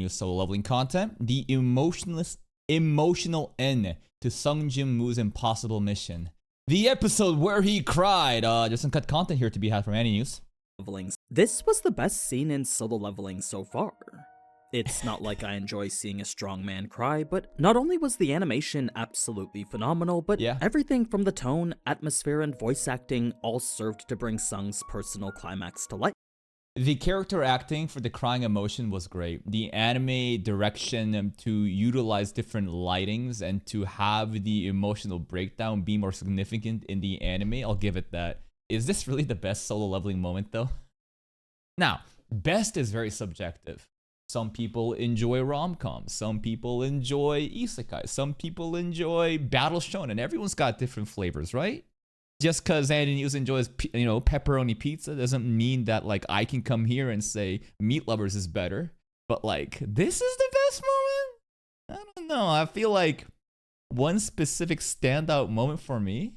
AniNews solo leveling content, the emotional end to Sung Jin Woo's impossible mission. The episode where he cried. Just some cut content here to be had from AniNews. This was the best scene in solo leveling so far. It's not like I enjoy seeing a strong man cry, but not only was the animation absolutely phenomenal, but everything from the tone, atmosphere, and voice acting all served to bring Sung's personal climax to life. The character acting for the crying emotion was great. The anime direction to utilize different lightings and to have the emotional breakdown be more significant in the anime, I'll give it that. Is this really the best solo leveling moment though? Now, best is very subjective. Some people enjoy rom-coms, some people enjoy isekai, some people enjoy battle shonen. Everyone's got different flavors, right? Just because AniNews enjoys, pepperoni pizza doesn't mean that like I can come here and say Meat Lovers is better. But like, this is the best moment? I don't know. I feel like one specific standout moment for me,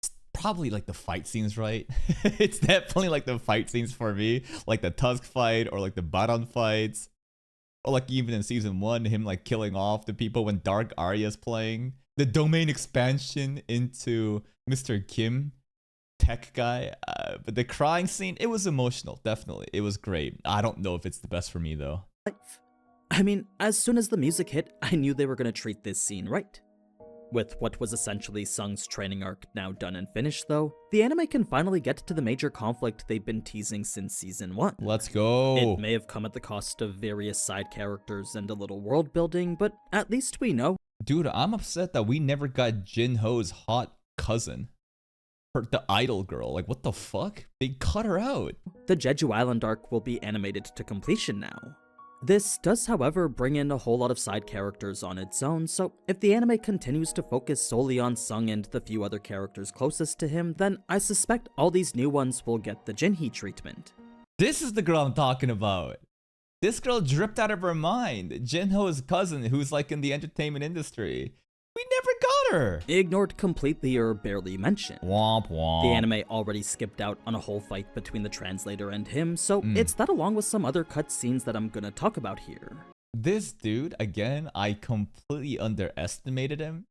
it's probably like the fight scenes, right? It's definitely like the fight scenes for me, like the Tusk fight or like the Baron fights, or like even in season 1, him like killing off the people when Dark Arya's playing. The domain expansion into Mr. Kim, tech guy. But the crying scene, it was emotional, definitely. It was great. I don't know if it's the best for me though. I mean, as soon as the music hit, I knew they were going to treat this scene right. With what was essentially Sung's training arc now done and finished though, the anime can finally get to the major conflict they've been teasing since season 1. Let's go! It may have come at the cost of various side characters and a little world building, but at least we know. Dude, I'm upset that we never got Jinho's hot cousin. The idol girl. Like, what the fuck? They cut her out. The Jeju Island arc will be animated to completion now. This does, however, bring in a whole lot of side characters on its own, so if the anime continues to focus solely on Sung and the few other characters closest to him, then I suspect all these new ones will get the Jinhee treatment. This is the girl I'm talking about. This girl dripped out of her mind. Jinho's cousin, who's like in the entertainment industry. We never got her. Ignored completely or barely mentioned. Womp womp. The anime already skipped out on a whole fight between the translator and him, so it's that along with some other cut scenes that I'm gonna talk about here. This dude, again, I completely underestimated him.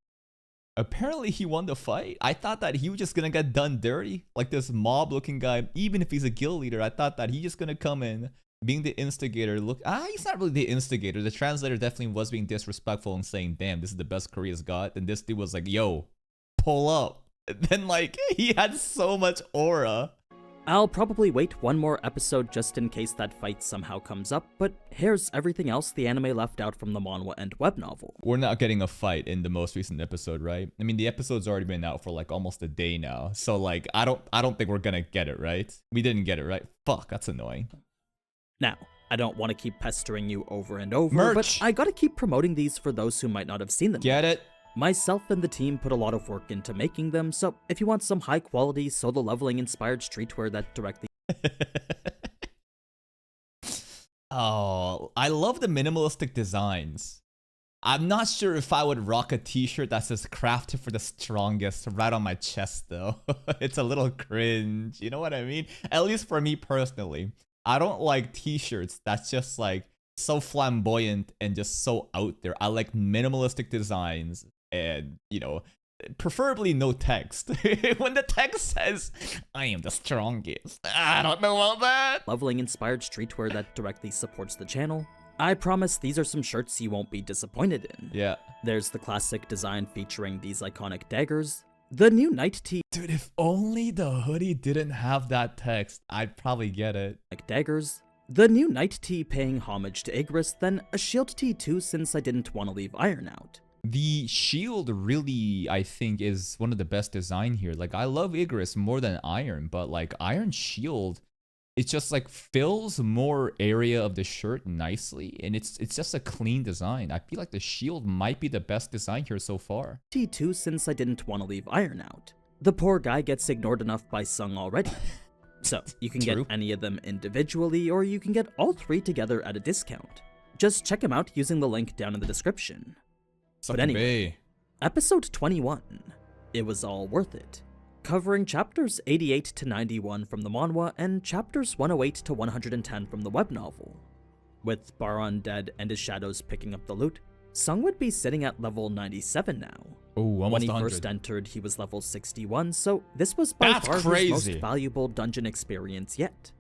Apparently he won the fight. I thought that he was just gonna get done dirty. Like this mob looking guy, even if he's a guild leader, I thought that he's just gonna come in, being the instigator. He's not really the instigator. The translator definitely was being disrespectful and saying, damn, this is the best Korea's got. And this dude was like, yo, pull up. And then like, he had so much aura. I'll probably wait one more episode just in case that fight somehow comes up, but here's everything else the anime left out from the manhwa and web novel. We're not getting a fight in the most recent episode, right? I mean, the episode's already been out for like almost a day now. So like, I don't think we're gonna get it, right? We didn't get it, right? Fuck, that's annoying. Now, I don't want to keep pestering you over and over, but I gotta keep promoting these for those who might not have seen them. Get it? Myself and the team put a lot of work into making them, so if you want some high quality solo leveling inspired streetwear that directly Oh, I love the minimalistic designs. I'm not sure if I would rock a t-shirt that says crafted for the strongest right on my chest though. It's a little cringe, you know what I mean? At least for me personally. I don't like t-shirts that's just like so flamboyant and just so out there. I like minimalistic designs and, preferably no text. When the text says, I am the strongest, I don't know about that. Leveling inspired streetwear that directly supports the channel. I promise these are some shirts you won't be disappointed in. Yeah. There's the classic design featuring these iconic daggers. The new night tee. Dude, if only the hoodie didn't have that text, I'd probably get it. Like daggers. The new night tee paying homage to Igris, then a shield tee too since I didn't want to leave Iron out. The shield really, I think, is one of the best design here. Like, I love Igris more than Iron, but like Iron shield, it just like fills more area of the shirt nicely, and it's just a clean design. I feel like the shield might be the best design here so far. T2 since I didn't want to leave Iron out. The poor guy gets ignored enough by Sung already. So, you can get any of them individually, or you can get all 3 together at a discount. Just check them out using the link down in the description. But anyway, episode 21. It was all worth it. Covering chapters 88 to 91 from the manhwa and chapters 108 to 110 from the web novel. With Baron dead and his shadows picking up the loot, Sung would be sitting at level 97 now. Oh, almost When he 100. first entered, he was level 61, so this was by far his most valuable dungeon experience yet.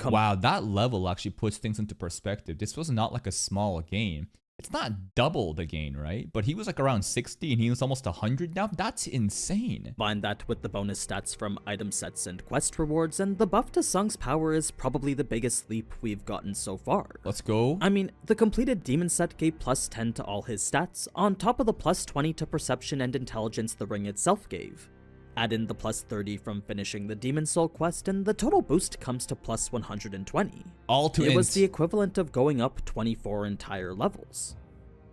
Wow, that level actually puts things into perspective. This was not like a small gain. It's not double the gain, right? But he was like around 60 and he was almost 100 now. That's insane. Combine that with the bonus stats from item sets and quest rewards, and the buff to Sung's power is probably the biggest leap we've gotten so far. Let's go. I mean, the completed demon set gave plus 10 to all his stats, on top of the plus 20 to perception and intelligence the ring itself gave. Add in the plus 30 from finishing the Demon Soul quest, and the total boost comes to plus 120. All to It was the equivalent of going up 24 entire levels.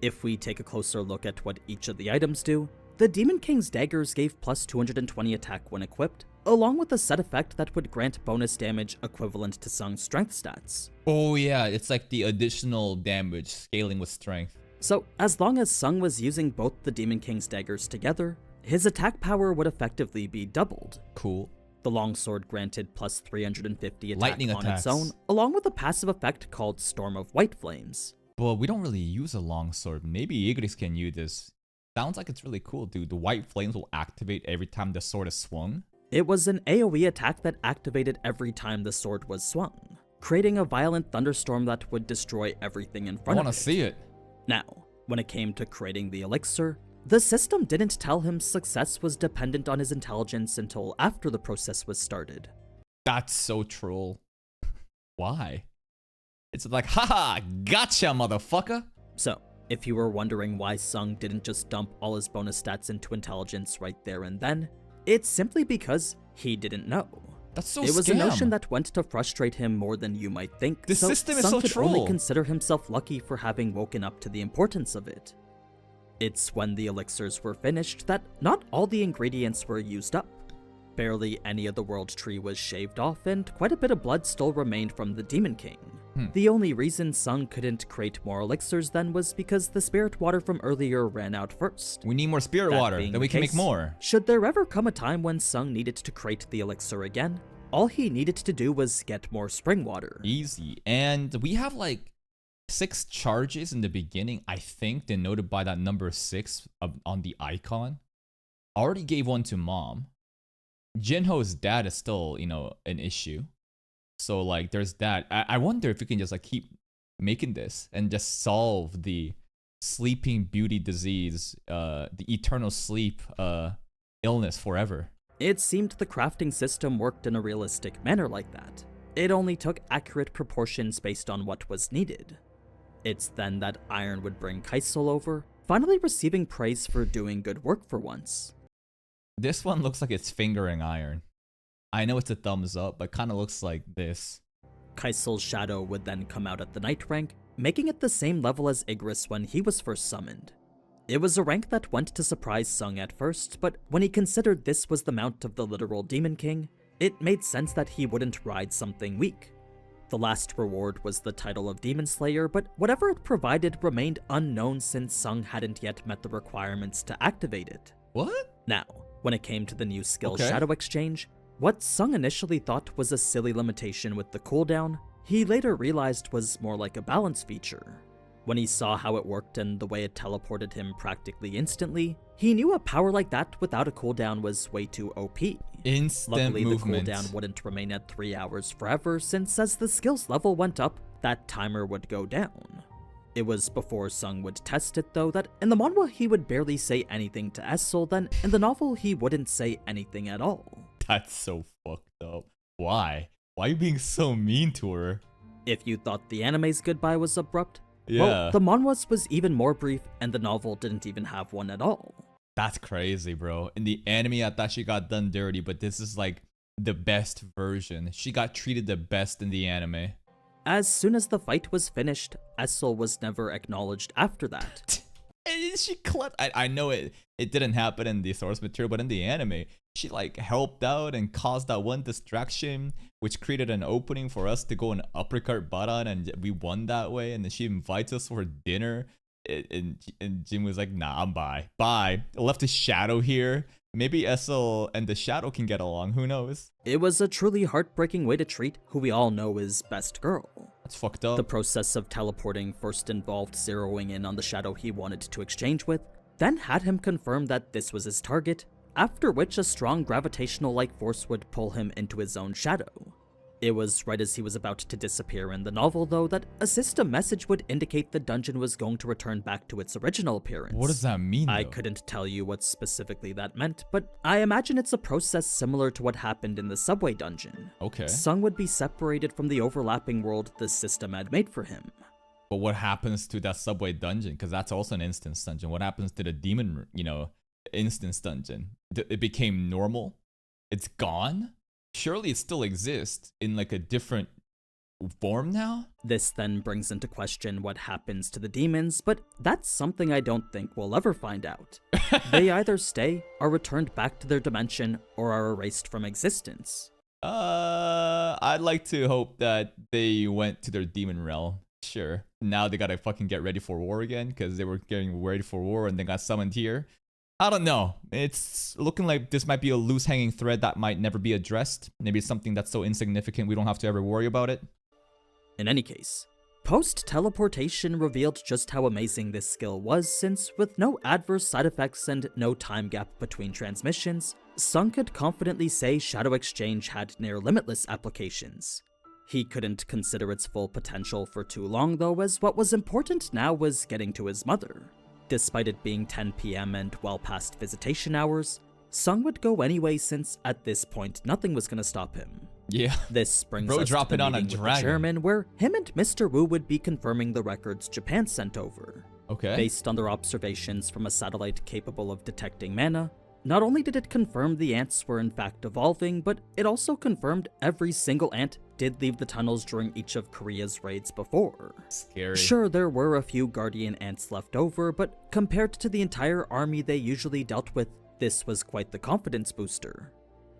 If we take a closer look at what each of the items do, the Demon King's daggers gave plus 220 attack when equipped, along with a set effect that would grant bonus damage equivalent to Sung's strength stats. Oh yeah, it's like the additional damage scaling with strength. So as long as Sung was using both the Demon King's daggers together, his attack power would effectively be doubled. Cool. The longsword granted plus 350 attack Lightning on attacks. its own, along with a passive effect called Storm of White Flames. Well, we don't really use a longsword. Maybe Igris can use this. Sounds like it's really cool, dude. The white flames will activate every time the sword is swung. It was an AoE attack that activated every time the sword was swung, creating a violent thunderstorm that would destroy everything in front of it. I want to see it. Now, when it came to creating the elixir, the system didn't tell him success was dependent on his intelligence until after the process was started. That's so troll. Why? It's like, haha, gotcha, motherfucker. So, if you were wondering why Sung didn't just dump all his bonus stats into intelligence right there and then, it's simply because he didn't know. That's so It was scam. a notion that went to frustrate him more than you might think. The system is Sung so could troll. only consider himself lucky for having woken up to the importance of it. It's when the elixirs were finished that not all the ingredients were used up. Barely any of the world tree was shaved off, and quite a bit of blood still remained from the Demon King. The only reason Sung couldn't create more elixirs then was because the spirit water from earlier ran out first. We need more spirit That water, being then we the can make case, more. Should there ever come a time when Sung needed to create the elixir again, all he needed to do was get more spring water. Easy. And we have like 6 charges in the beginning, I think, denoted by that number 6 on the icon. Already gave one to mom. Jinho's dad is still, you know, an issue. So like there's that. I wonder if we can just like keep making this and just solve the sleeping beauty disease, the eternal sleep illness forever. It seemed the crafting system worked in a realistic manner like that. It only took accurate proportions based on what was needed. It's then that Iron would bring Kaisel over, finally receiving praise for doing good work for once. This one looks like it's fingering Iron. I know it's a thumbs up, but kind of looks like this. Kaisel's shadow would then come out at the Knight rank, making it the same level as Igris when he was first summoned. It was a rank that went to surprise Sung at first, but when he considered this was the mount of the literal Demon King, it made sense that he wouldn't ride something weak. The last reward was the title of Demon Slayer, but whatever it provided remained unknown since Sung hadn't yet met the requirements to activate it. What? Now, when it came to the new skill Okay. Shadow Exchange, what Sung initially thought was a silly limitation with the cooldown, he later realized was more like a balance feature. When he saw how it worked and the way it teleported him practically instantly, he knew a power like that without a cooldown was way too OP. Instant Luckily, movement. the cooldown wouldn't remain at 3 hours forever, since as the skill's level went up, that timer would go down. It was before Sung would test it though that in the manhwa he would barely say anything to Essel, then in the novel he wouldn't say anything at all. That's so fucked up. Why? Why are you being so mean to her? If you thought the anime's goodbye was abrupt, Yeah. well, the manhwa's was even more brief and the novel didn't even have one at all. That's crazy, bro. In the anime, I thought she got done dirty, but this is like the best version. She got treated the best in the anime. As soon as the fight was finished, Essel was never acknowledged after that. And she I know it didn't happen in the source material, but in the anime, she like helped out and caused that one distraction, which created an opening for us to go and uppercut Baran, and we won that way. And then she invites us for dinner, and Jin was like, "Nah, I'm bye." I left a shadow here, Maybe Essel and the Shadow can get along, who knows? It was a truly heartbreaking way to treat who we all know is best girl. That's fucked up. The process of teleporting first involved zeroing in on the Shadow he wanted to exchange with, then had him confirm that this was his target, after which a strong gravitational-like force would pull him into his own shadow. It was right as he was about to disappear in the novel, though, that a system message would indicate the dungeon was going to return back to its original appearance. What does that mean, though? I couldn't tell you what specifically that meant, but I imagine it's a process similar to what happened in the subway dungeon. Okay. Sung would be separated from the overlapping world the system had made for him. But what happens to that subway dungeon? Because that's also an instance dungeon. What happens to the demon, instance dungeon? It became normal? It's gone? Surely it still exists in like a different form now? This then brings into question what happens to the demons, but that's something I don't think we'll ever find out. They either stay, are returned back to their dimension, or are erased from existence. I'd like to hope that they went to their demon realm. Sure. Now they gotta fucking get ready for war again, because they were getting ready for war and they got summoned here. I don't know. It's looking like this might be a loose hanging thread that might never be addressed. Maybe it's something that's so insignificant we don't have to ever worry about it. In any case, post-teleportation revealed just how amazing this skill was, since with no adverse side effects and no time gap between transmissions, Sung could confidently say Shadow Exchange had near limitless applications. He couldn't consider its full potential for too long though, as what was important now was getting to his mother. Despite it being 10 PM and well past visitation hours, Sung would go anyway, since at this point nothing was gonna stop him. Yeah. This brings Bro us to the dropping on a meeting with the dragon. chairman, where him and Mr. Wu would be confirming the records Japan sent over. Okay. Based on their observations from a satellite capable of detecting mana, not only did it confirm the ants were in fact evolving, but it also confirmed every single ant did leave the tunnels during each of Korea's raids before. Scary. Sure, there were a few guardian ants left over, but compared to the entire army they usually dealt with, this was quite the confidence booster.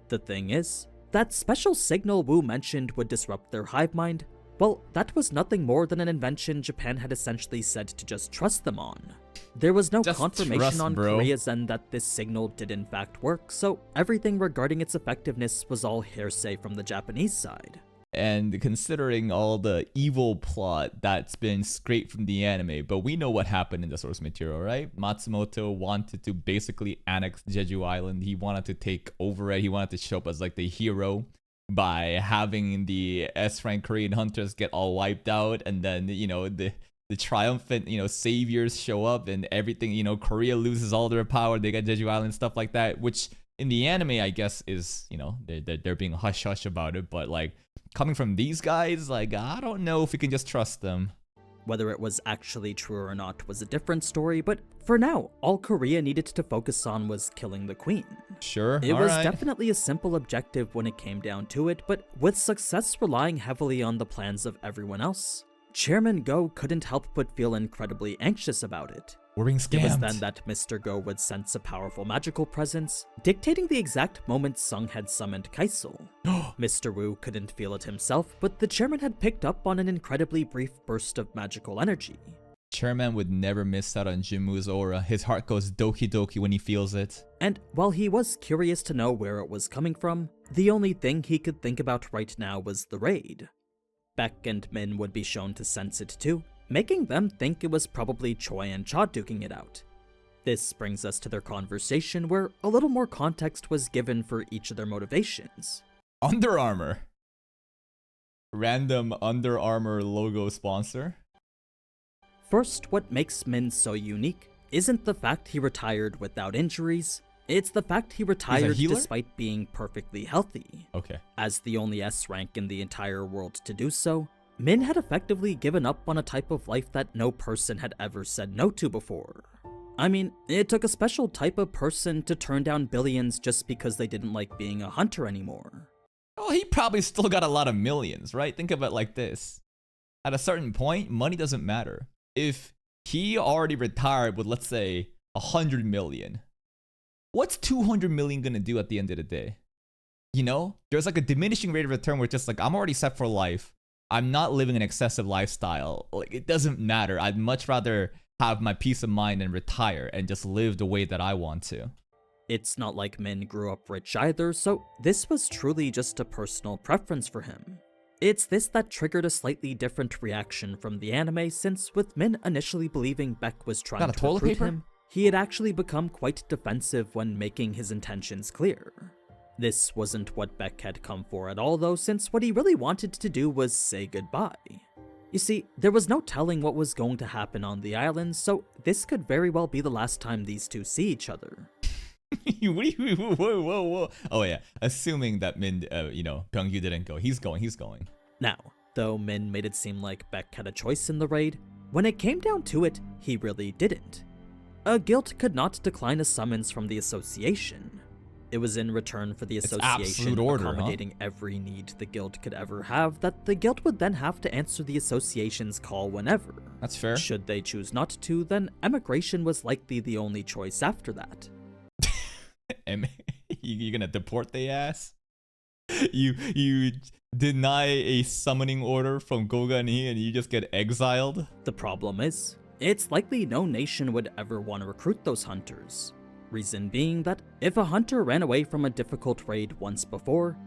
The thing is, that special signal Wu mentioned would disrupt their hive mind, well, that was nothing more than an invention Japan had essentially said to just trust them on. There was no Just confirmation trust, on bro. Korea's end that this signal did in fact work, so everything regarding its effectiveness was all hearsay from the Japanese side. And considering all the evil plot that's been scraped from the anime, but we know what happened in the source material, right? Matsumoto wanted to basically annex Jeju Island. He wanted to take over it. He wanted to show up as like the hero by having the S-rank Korean hunters get all wiped out, and then, the triumphant, saviors show up and everything, Korea loses all their power. They get Jeju Island, stuff like that, which in the anime, I guess, is, they're being hush-hush about it, but like, coming from these guys, like, I don't know if we can just trust them. Whether it was actually true or not was a different story, but for now, all Korea needed to focus on was killing the queen. Sure, It was alright. definitely a simple objective when it came down to it, but with success relying heavily on the plans of everyone else, Chairman Go couldn't help but feel incredibly anxious about it. We're being It was scammed. then that Mr. Go would sense a powerful magical presence, dictating the exact moment Sung had summoned Kaisel. Mr. Wu couldn't feel it himself, but the chairman had picked up on an incredibly brief burst of magical energy. Chairman would never miss out on Jinmu's aura. His heart goes doki doki when he feels it. And while he was curious to know where it was coming from, the only thing he could think about right now was the raid. Beck and Min would be shown to sense it too, making them think it was probably Choi and Cha duking it out. This brings us to their conversation, where a little more context was given for each of their motivations. Under Armour. Random Under Armour logo sponsor. First, what makes Min so unique isn't the fact he retired without injuries, it's the fact he retired healer? despite being perfectly healthy. Okay. As the only S rank in the entire world to do so, Min had effectively given up on a type of life that no person had ever said no to before. I mean, it took a special type of person to turn down billions just because they didn't like being a hunter anymore. Well, he probably still got a lot of millions, right? Think of it like this. At a certain point, money doesn't matter. If he already retired with, let's say, 100 million, what's 200 million gonna do at the end of the day? There's like a diminishing rate of return where it's just like, I'm already set for life. I'm not living an excessive lifestyle. Like, it doesn't matter. I'd much rather have my peace of mind and retire and just live the way that I want to. It's not like Min grew up rich either, so this was truly just a personal preference for him. It's this that triggered a slightly different reaction from the anime, since with Min initially believing Beck was trying to recruit him, he had actually become quite defensive when making his intentions clear. This wasn't what Beck had come for at all though, since what he really wanted to do was say goodbye. You see, there was no telling what was going to happen on the island, so this could very well be the last time these two see each other. Whoa. Oh yeah, assuming that Min, Byung-yu didn't go. He's going. Now, though Min made it seem like Beck had a choice in the raid, when it came down to it, he really didn't. A guild could not decline a summons from the association. It was in return for the association accommodating every need the guild could ever have that the guild would then have to answer the association's call whenever. That's fair. Should they choose not to, then emigration was likely the only choice after that. You gonna deport the ass? You deny a summoning order from Gogani and you just get exiled? The problem is, it's likely no nation would ever want to recruit those hunters. Reason being that if a hunter ran away from a difficult raid once before,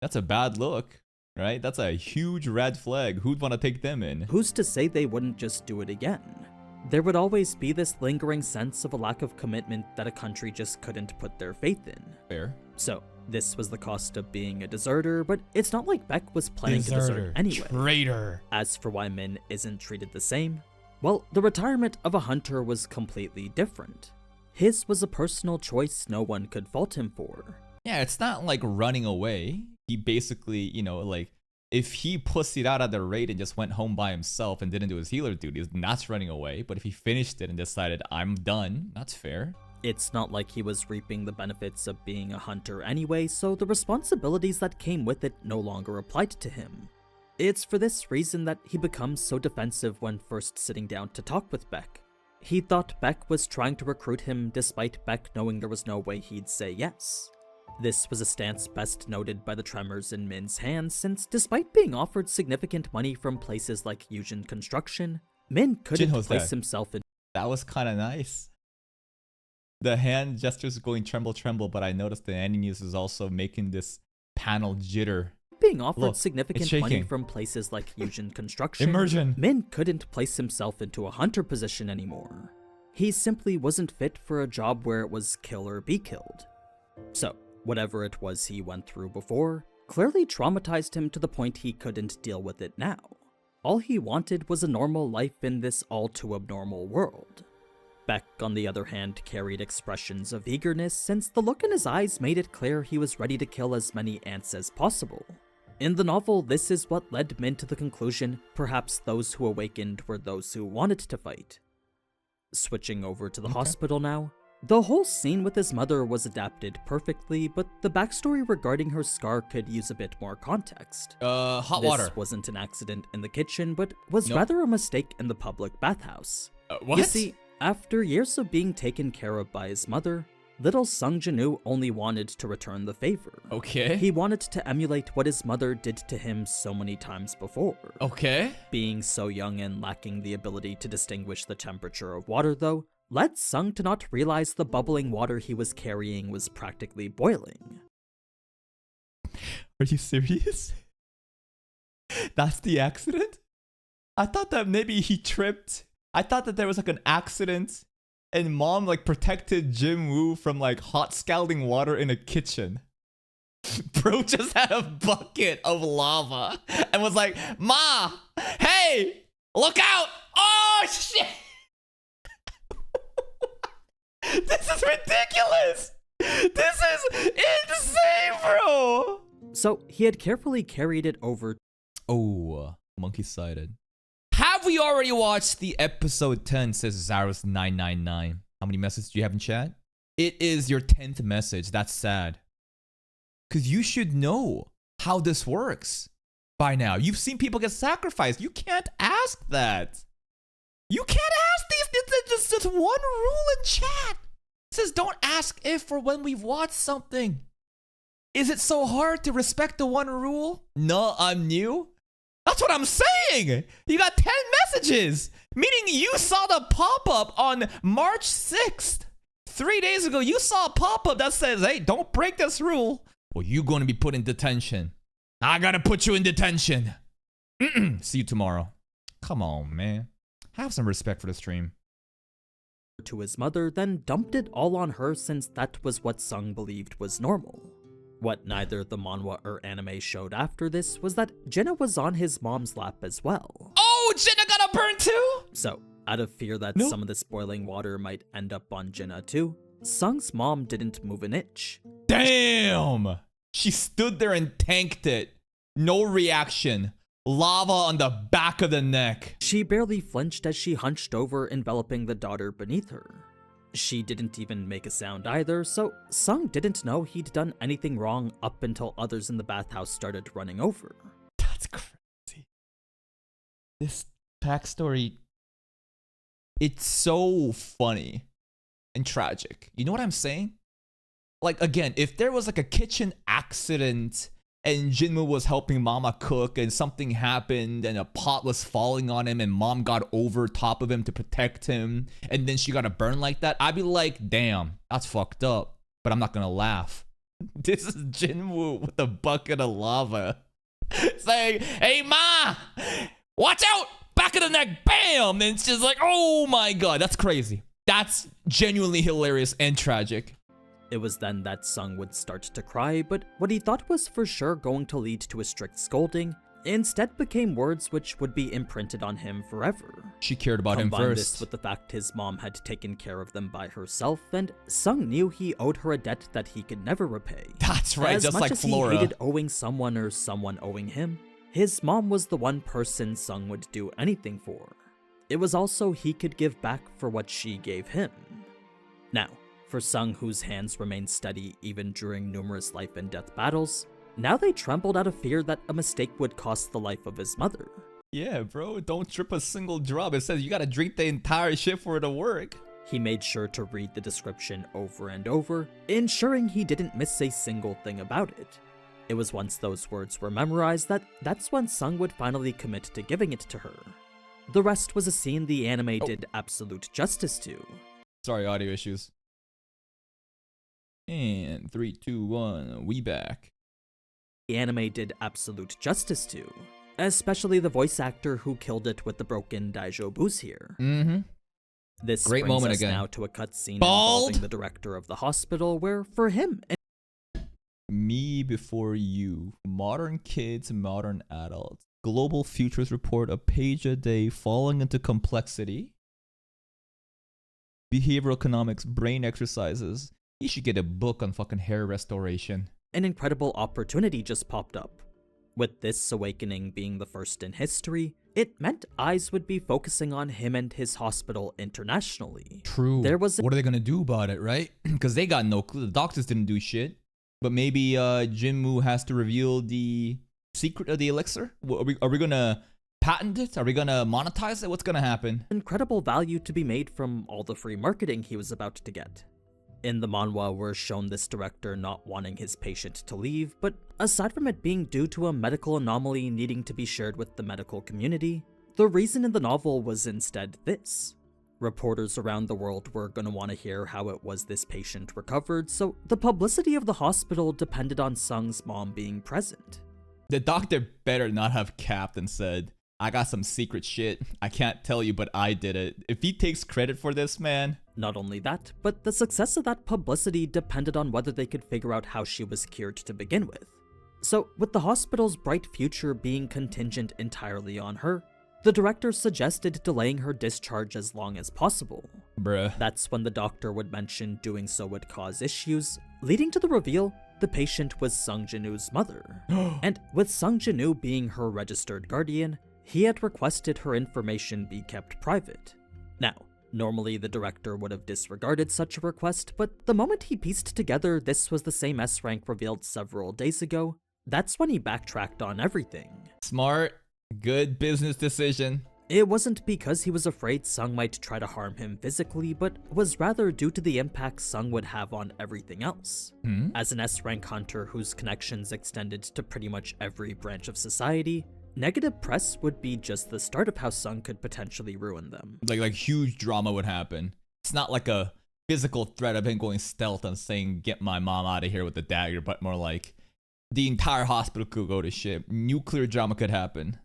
that's a bad look, right? That's a huge red flag. Who'd want to take them in? Who's to say they wouldn't just do it again? There would always be this lingering sense of a lack of commitment that a country just couldn't put their faith in. Fair. So, this was the cost of being a deserter, but it's not like Beck was planning to desert anyway. Traitor. As for why Min isn't treated the same, well, the retirement of a hunter was completely different. His was a personal choice no one could fault him for. Yeah, it's not like running away. He basically, if he pussied out at the raid and just went home by himself and didn't do his healer duties, that's running away. But if he finished it and decided, I'm done, that's fair. It's not like he was reaping the benefits of being a hunter anyway, so the responsibilities that came with it no longer applied to him. It's for this reason that he becomes so defensive when first sitting down to talk with Beck. He thought Beck was trying to recruit him despite Beck knowing there was no way he'd say yes. This was a stance best noted by the tremors in Min's hands, since despite being offered significant money from places like Yujin Construction, Min couldn't place himself in. That was kind of nice. The hand gestures going tremble, but I noticed the AniNews is also making this panel jitter. Being offered significant money from places like Yujin Construction, Immersion. Min couldn't place himself into a hunter position anymore. He simply wasn't fit for a job where it was kill or be killed. So, whatever it was he went through before, clearly traumatized him to the point he couldn't deal with it now. All he wanted was a normal life in this all too abnormal world. Beck, on the other hand, carried expressions of eagerness, since the look in his eyes made it clear he was ready to kill as many ants as possible. In the novel, this is what led Min to the conclusion perhaps those who awakened were those who wanted to fight. Switching over to the hospital now, the whole scene with his mother was adapted perfectly, but the backstory regarding her scar could use a bit more context. Hot water. This wasn't an accident in the kitchen, but was rather a mistake in the public bathhouse. What? You see, after years of being taken care of by his mother, little Sung Jin-woo only wanted to return the favor. Okay. He wanted to emulate what his mother did to him so many times before. Okay. Being so young and lacking the ability to distinguish the temperature of water, though, led Sung to not realize the bubbling water he was carrying was practically boiling. Are you serious? That's the accident? I thought that maybe he tripped. I thought that there was like an accident and mom like protected Jim Woo from like hot scalding water in a kitchen. Bro just had a bucket of lava and was like, Ma, hey, look out. Oh shit. This is ridiculous. This is insane, bro. So he had carefully carried it over. Oh, monkey-sided. Have we already watched the episode 10, says Zaros999. How many messages do you have in chat? It is your 10th message. That's sad. Because you should know how this works by now. You've seen people get sacrificed. You can't ask that. You can't ask these. It's just one rule in chat. It says don't ask if or when we've watched something. Is it so hard to respect the one rule? No, I'm new. That's what I'm saying. You got 10 messages, meaning you saw the pop-up on March 6th, 3 days ago, you saw a pop-up that says, hey, don't break this rule. Well, you're going to be put in detention. I gotta put you in detention. See you tomorrow. Come on, man. Have some respect for the stream. To his mother, then dumped it all on her since that was what Sung believed was normal. What neither the manhwa or anime showed after this was that Jinna was on his mom's lap as well. Oh, Jinna got a burn too? So, out of fear that some of this boiling water might end up on Jinna too, Sung's mom didn't move an inch. Damn! She stood there and tanked it. No reaction. Lava on the back of the neck. She barely flinched as she hunched over, enveloping the daughter beneath her. She didn't even make a sound either, so Sung didn't know he'd done anything wrong up until others in the bathhouse started running over. That's crazy. This backstory, it's so funny and tragic. You know what I'm saying? Like, again, if there was like a kitchen accident and Jinwoo was helping Mama cook and something happened and a pot was falling on him and Mom got over top of him to protect him and then she got a burn like that, I'd be like, damn, that's fucked up. But I'm not gonna laugh. This is Jinwoo with a bucket of lava saying, hey Ma, watch out, back of the neck, bam. And it's just like, oh my God, that's crazy. That's genuinely hilarious and tragic. It was then that Sung would start to cry, but what he thought was for sure going to lead to a strict scolding instead became words which would be imprinted on him forever. She cared about him Combine first. This with the fact his mom had taken care of them by herself, and Sung knew he owed her a debt that he could never repay. That's right, just like Flora. As much as he hated owing someone or someone owing him, his mom was the one person Sung would do anything for. It was also he could give back for what she gave him. Now, for Sung, whose hands remained steady even during numerous life and death battles, now they trembled out of fear that a mistake would cost the life of his mother. Yeah, bro, don't drip a single drop. It says you gotta drink the entire shit for it to work. He made sure to read the description over and over, ensuring he didn't miss a single thing about it. It was once those words were memorized that's when Sung would finally commit to giving it to her. The rest was a scene the anime did absolute justice to. Sorry, audio issues. And 3, 2, 1, we back. The anime did absolute justice to, especially the voice actor who killed it with the broken Daijobus here. This great brings moment us again. Now to a cutscene involving the director of the hospital, where for him, Me before you, modern kids, modern adults. Global Futures Report, a page a day, falling into complexity. Behavioral economics, brain exercises. You should get a book on fucking hair restoration. An incredible opportunity just popped up. With this awakening being the first in history, it meant eyes would be focusing on him and his hospital internationally. True. What are they gonna do about it, right? Because they got no clue. The doctors didn't do shit. But maybe Jinwoo has to reveal the secret of the elixir? Are we gonna patent it? Are we gonna monetize it? What's gonna happen? Incredible value to be made from all the free marketing he was about to get. In the manhwa, we're shown this director not wanting his patient to leave, but aside from it being due to a medical anomaly needing to be shared with the medical community, the reason in the novel was instead this. Reporters around the world were gonna want to hear how it was this patient recovered, so the publicity of the hospital depended on Sung's mom being present. The doctor better not have capped and said, I got some secret shit. I can't tell you, but I did it. If he takes credit for this, man. Not only that, but the success of that publicity depended on whether they could figure out how she was cured to begin with. So, with the hospital's bright future being contingent entirely on her, the director suggested delaying her discharge as long as possible. Bruh. That's when the doctor would mention doing so would cause issues, leading to the reveal the patient was Sung Jinwoo's mother. And with Sung Jinwoo being her registered guardian, he had requested her information be kept private. Now, normally the director would have disregarded such a request, but the moment he pieced together this was the same S-rank revealed several days ago, that's when he backtracked on everything. Smart. Good business decision. It wasn't because he was afraid Sung might try to harm him physically, but was rather due to the impact Sung would have on everything else. As an S-rank hunter whose connections extended to pretty much every branch of society, negative press would be just the start of how Sung could potentially ruin them. Like huge drama would happen. It's not like a physical threat of him going stealth and saying, get my mom out of here with the dagger, but more like the entire hospital could go to shit. Nuclear drama could happen.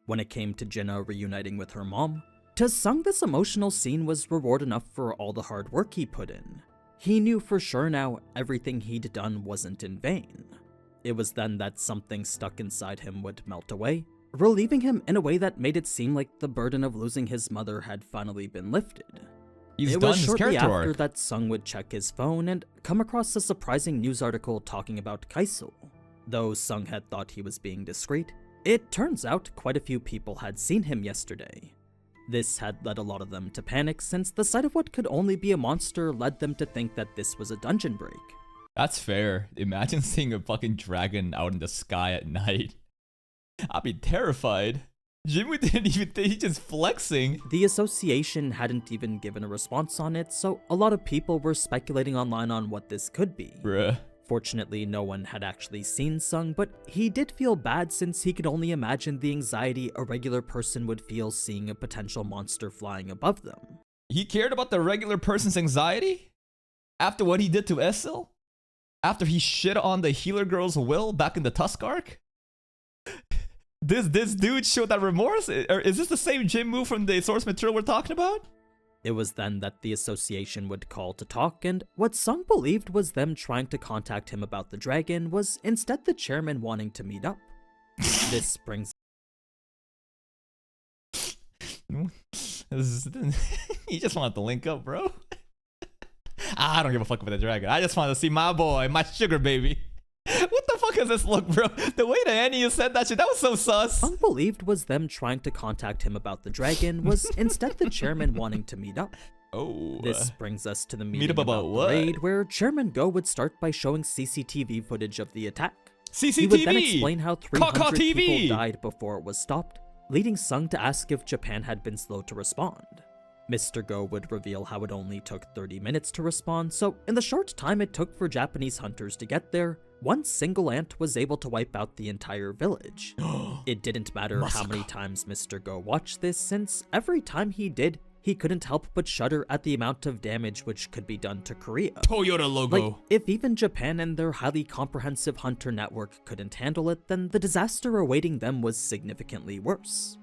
When it came to Jinna reuniting with her mom, to Sung this emotional scene was reward enough for all the hard work he put in. He knew for sure now everything he'd done wasn't in vain. It was then that something stuck inside him would melt away, relieving him in a way that made it seem like the burden of losing his mother had finally been lifted. It was shortly after arc. that Sung would check his phone and come across a surprising news article talking about KILLD. Though Sung had thought he was being discreet, it turns out quite a few people had seen him yesterday. This had led a lot of them to panic, since the sight of what could only be a monster led them to think that this was a dungeon break. That's fair. Imagine seeing a fucking dragon out in the sky at night. I'd be terrified. Jimmy didn't even think, he's just flexing. The association hadn't even given a response on it, so a lot of people were speculating online on what this could be. Bruh. Fortunately, no one had actually seen Sung, but he did feel bad since he could only imagine the anxiety a regular person would feel seeing a potential monster flying above them. He cared about the regular person's anxiety? After what he did to Essil? After he shit on the healer girl's will back in the Tusk arc? This dude showed that remorse? Or is this the same gym move from the source material we're talking about? It was then that the association would call to talk, and what Sung believed was them trying to contact him about the dragon was instead the chairman wanting to meet up. This brings... He just wanted to link up, bro. I don't give a fuck about the dragon. I just want to see my boy, my sugar baby. What the fuck is this look, bro? The way that AniNews said that shit, that was so sus. Sung believed was them trying to contact him about the dragon was instead the chairman wanting to meet up. Oh. This brings us to the meet meeting up about the what? raid, where Chairman Go would start by showing CCTV footage of the attack. CCTV! He would then explain how 300 TV! people died before it was stopped, leading Sung to ask if Japan had been slow to respond. Mr. Go would reveal how it only took 30 minutes to respond, so in the short time it took for Japanese hunters to get there, one single ant was able to wipe out the entire village. It didn't matter how many times Mr. Go watched this, since every time he did, he couldn't help but shudder at the amount of damage which could be done to Korea. Toyota logo. Like, if even Japan and their highly comprehensive hunter network couldn't handle it, then the disaster awaiting them was significantly worse.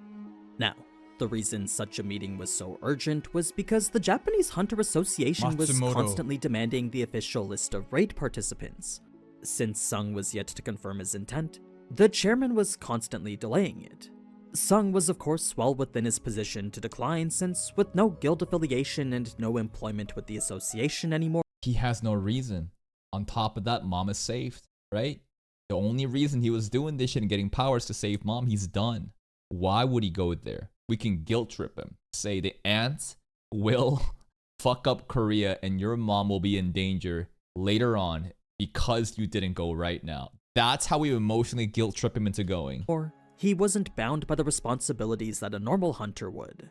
Now, the reason such a meeting was so urgent was because the Japanese Hunter Association was constantly demanding the official list of raid participants. Since Sung was yet to confirm his intent, the chairman was constantly delaying it. Sung was of course well within his position to decline, since with no guild affiliation and no employment with the association anymore, he has no reason. On top of that, mom is saved, right? The only reason he was doing this shit and getting powers to save mom, he's done. Why would he go there? We can guilt trip him. Say the ants will fuck up Korea and your mom will be in danger later on because you didn't go right now. That's how we emotionally guilt trip him into going. Or he wasn't bound by the responsibilities that a normal hunter would.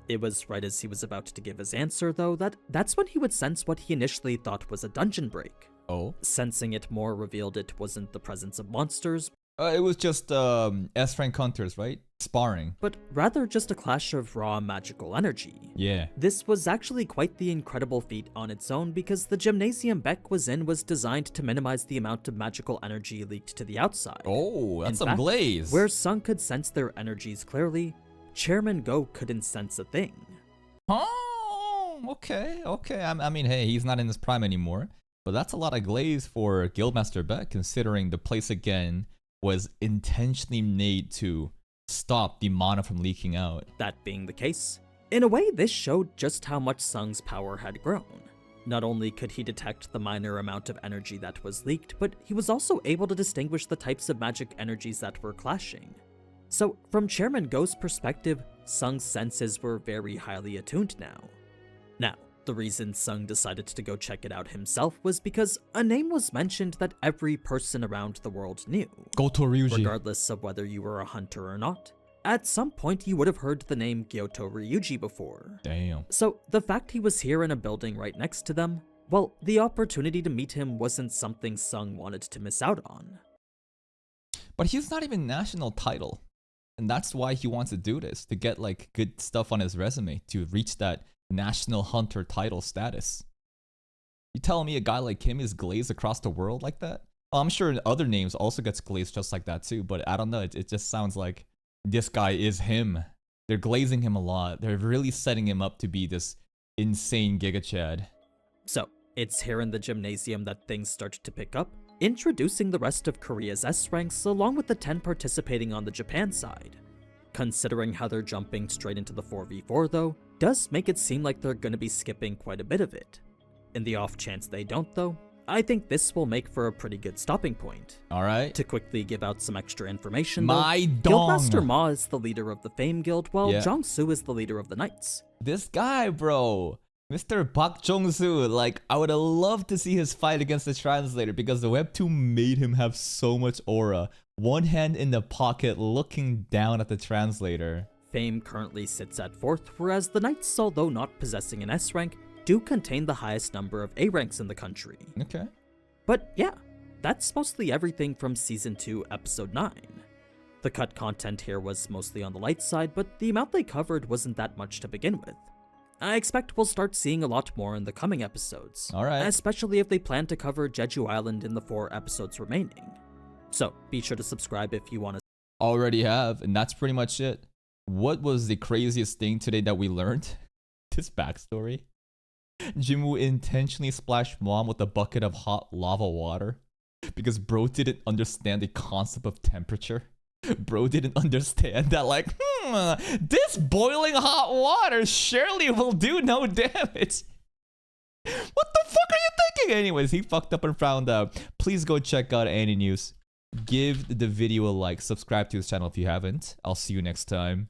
It was right as he was about to give his answer, though, that's when he would sense what he initially thought was a dungeon break. Oh? Sensing it more revealed it wasn't the presence of monsters. It was just S-rank hunters, right? Sparring. But rather just a clash of raw magical energy. Yeah. This was actually quite the incredible feat on its own, because the gymnasium Beck was in was designed to minimize the amount of magical energy leaked to the outside. Oh, that's some fact, glaze. Where Sung could sense their energies clearly, Chairman Go couldn't sense a thing. Oh, okay. I mean, hey, he's not in his prime anymore. But that's a lot of glaze for Guildmaster Beck, considering the place again was intentionally made to stop the mana from leaking out. That being the case, in a way this showed just how much Sung's power had grown. Not only could he detect the minor amount of energy that was leaked, but he was also able to distinguish the types of magic energies that were clashing. So from Chairman Go's perspective, Sung's senses were very highly attuned now. Now, the reason Sung decided to go check it out himself was because a name was mentioned that every person around the world knew. Goto Ryuji. Regardless of whether you were a hunter or not, at some point you would have heard the name Kyoto Ryuji before. Damn. So the fact he was here in a building right next to them, well, the opportunity to meet him wasn't something Sung wanted to miss out on. But he's not even national title. And that's why he wants to do this, to get like good stuff on his resume, to reach that national hunter title status. You telling me a guy like him is glazed across the world like that? Oh, I'm sure other names also gets glazed just like that too, but I don't know. It just sounds like this guy is him. They're glazing him a lot. They're really setting him up to be this insane Giga Chad. So, it's here in the gymnasium that things start to pick up, introducing the rest of Korea's S ranks along with the 10 participating on the Japan side. Considering how they're jumping straight into the 4v4 though, does make it seem like they're gonna be skipping quite a bit of it. In the off chance they don't though, I think this will make for a pretty good stopping point. Alright. To quickly give out some extra information My though, dong. Guildmaster Ma is the leader of the Fame Guild, while Yeah. Jong-soo is the leader of the Knights. This guy, bro. Mr. Park Jong-soo, like, I would have loved to see his fight against the translator because the webtoon made him have so much aura. One hand in the pocket looking down at the translator. Fame currently sits at 4th, whereas the Knights, although not possessing an S rank, do contain the highest number of A ranks in the country. Okay. But yeah, that's mostly everything from Season 2, Episode 9. The cut content here was mostly on the light side, but the amount they covered wasn't that much to begin with. I expect we'll start seeing a lot more in the coming episodes, Alright. especially if they plan to cover Jeju Island in the 4 episodes remaining. So be sure to subscribe if you want to. Already have, and that's pretty much it. What was the craziest thing today that we learned? This backstory. Jimwoo intentionally splashed mom with a bucket of hot lava water because bro didn't understand the concept of temperature. Bro didn't understand that, like, this boiling hot water surely will do no damage. What the fuck are you thinking? Anyways, he fucked up and found out. Please go check out AniNews. Give the video a like, subscribe to his channel if you haven't. I'll see you next time.